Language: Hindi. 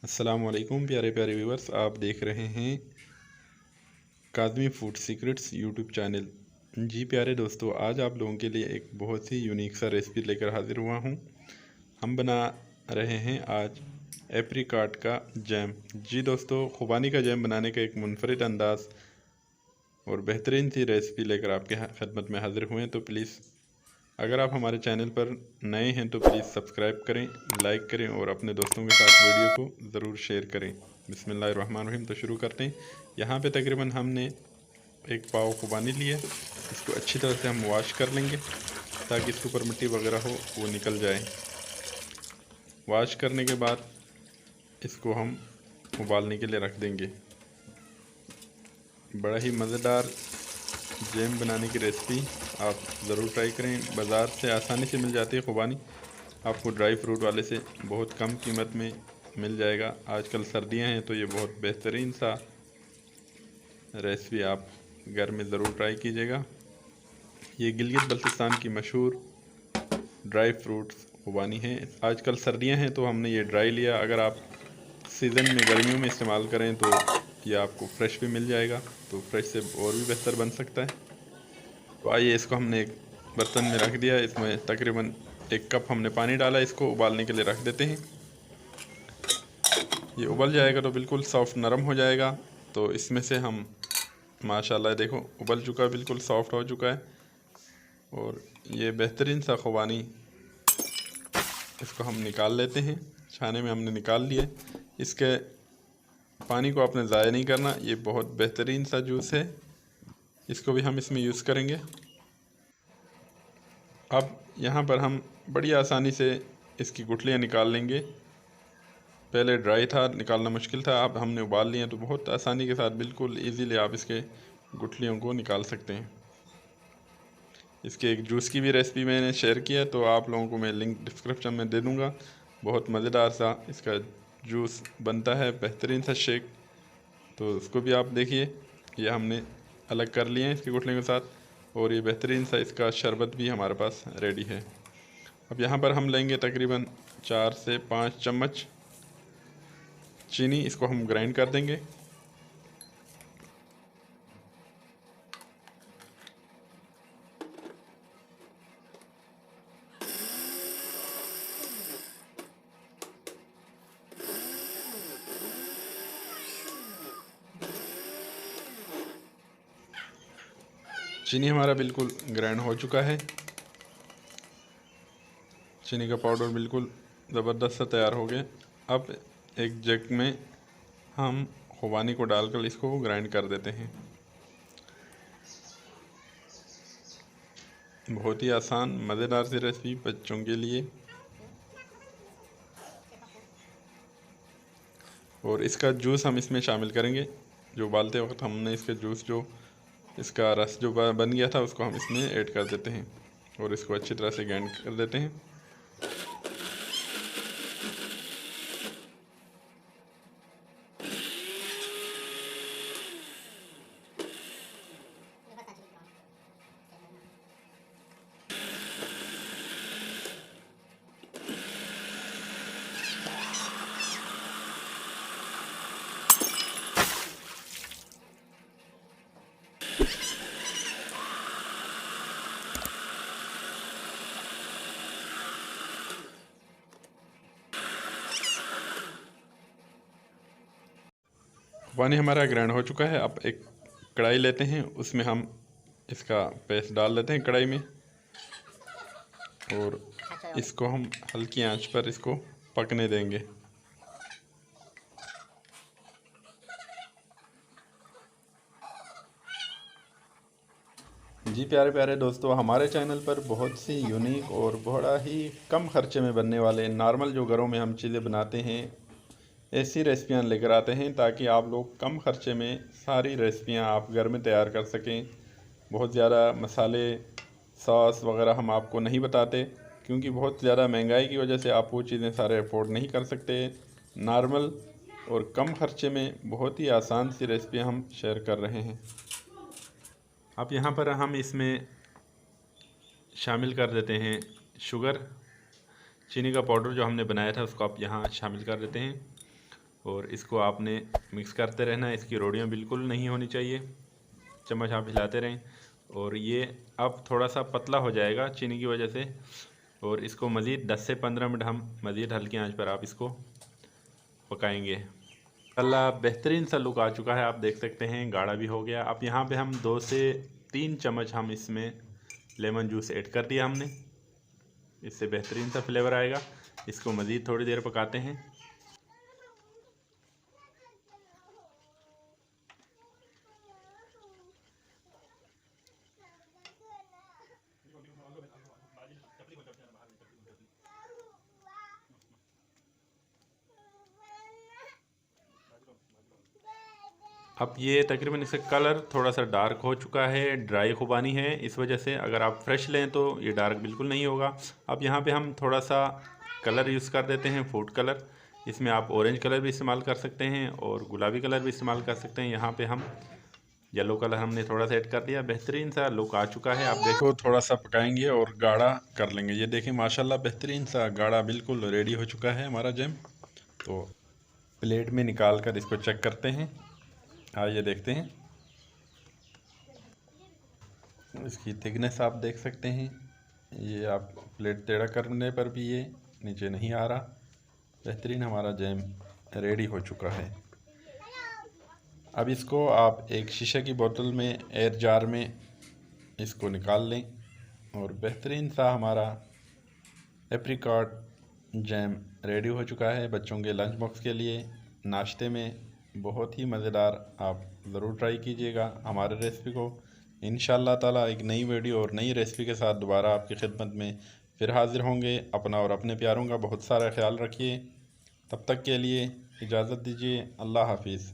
अस्सलाम वालेकुम प्यारे प्यारे व्यूवर्स, आप देख रहे हैं Kazmi food secrets YouTube channel. जी प्यारे दोस्तों, आज आप लोगों के लिए एक बहुत ही यूनिक सा रेसिपी लेकर हाजिर हुआ हूँ। हम बना रहे हैं आज एप्रिकॉट का जैम। जी दोस्तों, खुबानी का जैम बनाने का एक मुनफरिद अंदाज़ और बेहतरीन सी रेसिपी लेकर आपके खिदमत में हाजिर हुए हैं। तो प्लीज़ अगर आप हमारे चैनल पर नए हैं तो प्लीज़ सब्सक्राइब करें, लाइक करें और अपने दोस्तों के साथ वीडियो को ज़रूर शेयर करें। बिस्मिल्लाहिर्रहमानिर्रहीम। तो शुरू करते हैं। यहाँ पे तकरीबन हमने एक पाव खुबानी लिया। इसको अच्छी तरह से हम वॉश कर लेंगे ताकि इसके ऊपर मिट्टी वगैरह हो वो निकल जाए। वॉश करने के बाद इसको हम उबालने के लिए रख देंगे। बड़ा ही मज़ेदार जैम बनाने की रेसिपी आप ज़रूर ट्राई करें। बाज़ार से आसानी से मिल जाती है खुबानी, आपको ड्राई फ्रूट वाले से बहुत कम कीमत में मिल जाएगा। आजकल सर्दियां हैं तो ये बहुत बेहतरीन सा रेसिपी आप घर में ज़रूर ट्राई कीजिएगा। ये गिलगित बल्तिस्तान की मशहूर ड्राई फ्रूट्स खुबानी है। आजकल सर्दियां हैं तो हमने ये ड्राई लिया। अगर आप सीज़न में गर्मियों में इस्तेमाल करें तो ये आपको फ्रेश भी मिल जाएगा, तो फ्रेश से और भी बेहतर बन सकता है। तो आइए, इसको हमने एक बर्तन में रख दिया। इसमें तकरीबन 1 कप हमने पानी डाला। इसको उबालने के लिए रख देते हैं। ये उबल जाएगा तो बिल्कुल सॉफ्ट नरम हो जाएगा। तो इसमें से हम माशाल्लाह देखो उबल चुका है, बिल्कुल सॉफ्ट हो चुका है और ये बेहतरीन सा खुबानी। इसको हम निकाल लेते हैं। छाने में हमने निकाल लिया। इसके पानी को आपने ज़ाया नहीं करना, ये बहुत बेहतरीन सा जूस है। इसको भी हम इसमें यूज़ करेंगे। अब यहाँ पर हम बड़ी आसानी से इसकी गुठलियाँ निकाल लेंगे। पहले ड्राई था, निकालना मुश्किल था, अब हमने उबाल लिए तो बहुत आसानी के साथ बिल्कुल इजीली आप इसके गुठलियों को निकाल सकते हैं। इसके एक जूस की भी रेसिपी मैंने शेयर किया, तो आप लोगों को मैं लिंक डिस्क्रिप्शन में दे दूँगा। बहुत मज़ेदार सा इसका जूस बनता है, बेहतरीन सा शेक। तो उसको भी आप देखिए। ये हमने अलग कर लिए हैं इसकी गुठलियों के साथ और ये बेहतरीन सा इसका शरबत भी हमारे पास रेडी है। अब यहाँ पर हम लेंगे तकरीबन 4 से 5 चम्मच चीनी। इसको हम ग्राइंड कर देंगे। चीनी हमारा बिल्कुल ग्राइंड हो चुका है। चीनी का पाउडर बिल्कुल ज़बरदस्त सा तैयार हो गया। अब एक जग में हम खुबानी को डालकर इसको ग्राइंड कर देते हैं। बहुत ही आसान मज़ेदार सी रेसिपी बच्चों के लिए। और इसका जूस हम इसमें शामिल करेंगे। जो उबालते वक्त हमने इसके जूस जो इसका रस जो बन गया था उसको हम इसमें ऐड कर देते हैं और इसको अच्छी तरह से ग्राइंड कर देते हैं। पानी हमारा ग्राइंड हो चुका है। अब एक कढ़ाई लेते हैं, उसमें हम इसका पेस्ट डाल देते हैं कढ़ाई में और इसको हम हल्की आंच पर इसको पकने देंगे। जी प्यारे प्यारे दोस्तों, हमारे चैनल पर बहुत सी यूनिक और बड़ा ही कम खर्चे में बनने वाले नॉर्मल जो घरों में हम चीज़ें बनाते हैं ऐसी रेसिपियां लेकर आते हैं ताकि आप लोग कम खर्चे में सारी रेसिपियां आप घर में तैयार कर सकें। बहुत ज़्यादा मसाले सॉस वगैरह हम आपको नहीं बताते क्योंकि बहुत ज़्यादा महंगाई की वजह से आप वो चीज़ें सारे अफोर्ड नहीं कर सकते। नॉर्मल और कम खर्चे में बहुत ही आसान सी रेसिपियां हम शेयर कर रहे हैं। अब यहाँ पर हम इसमें शामिल कर देते हैं शुगर। चीनी का पाउडर जो हमने बनाया था उसको आप यहाँ शामिल कर देते हैं और इसको आपने मिक्स करते रहना है। इसकी रोटियां बिल्कुल नहीं होनी चाहिए, चम्मच आप हिलाते रहें। और ये अब थोड़ा सा पतला हो जाएगा चीनी की वजह से। और इसको मज़ीद 10 से 15 मिनट हम मज़ीद हल्की आंच पर आप इसको पकाएंगे। अल्लाह बेहतरीन सा लुक आ चुका है, आप देख सकते हैं, गाढ़ा भी हो गया। अब यहाँ पे हम 2 से 3 चम्मच हम इसमें लेमन जूस ऐड कर दिया हमने, इससे बेहतरीन सा फ्लेवर आएगा। इसको मज़ीद थोड़ी देर पकाते हैं। अब ये तकरीबन इसका कलर थोड़ा सा डार्क हो चुका है, ड्राई खुबानी है, इस वजह से अगर आप फ्रेश लें तो ये डार्क बिल्कुल नहीं होगा। अब यहाँ पे हम थोड़ा सा कलर यूज़ कर देते हैं, फूड कलर। इसमें आप ऑरेंज कलर भी इस्तेमाल कर सकते हैं और गुलाबी कलर भी इस्तेमाल कर सकते हैं। यहाँ पे हम येलो कलर हमने थोड़ा सा ऐड कर दिया। बेहतरीन सा लुक आ चुका है। आप देखो, थोड़ा सा पकाएंगे और गाढ़ा कर लेंगे। ये देखें माशाल्लाह बेहतरीन सा गाढ़ा बिल्कुल रेडी हो चुका है हमारा जैम। तो प्लेट में निकाल कर इसको चेक करते हैं। आइए देखते हैं, इसकी थिकनेस आप देख सकते हैं। ये आप प्लेट टेढ़ा करने पर भी ये नीचे नहीं आ रहा। बेहतरीन हमारा जैम रेडी हो चुका है। अब इसको आप एक शीशे की बोतल में, एयर जार में इसको निकाल लें। और बेहतरीन सा हमारा एप्रिकॉट जैम रेडी हो चुका है बच्चों के लंच बॉक्स के लिए, नाश्ते में बहुत ही मज़ेदार। आप ज़रूर ट्राई कीजिएगा हमारे रेसिपी को। इंशाअल्लाह ताला एक नई वीडियो और नई रेसिपी के साथ दोबारा आपकी खिदमत में फिर हाज़िर होंगे। अपना और अपने प्यारों का बहुत सारा ख्याल रखिए। तब तक के लिए इजाज़त दीजिए। अल्लाह हाफिज़।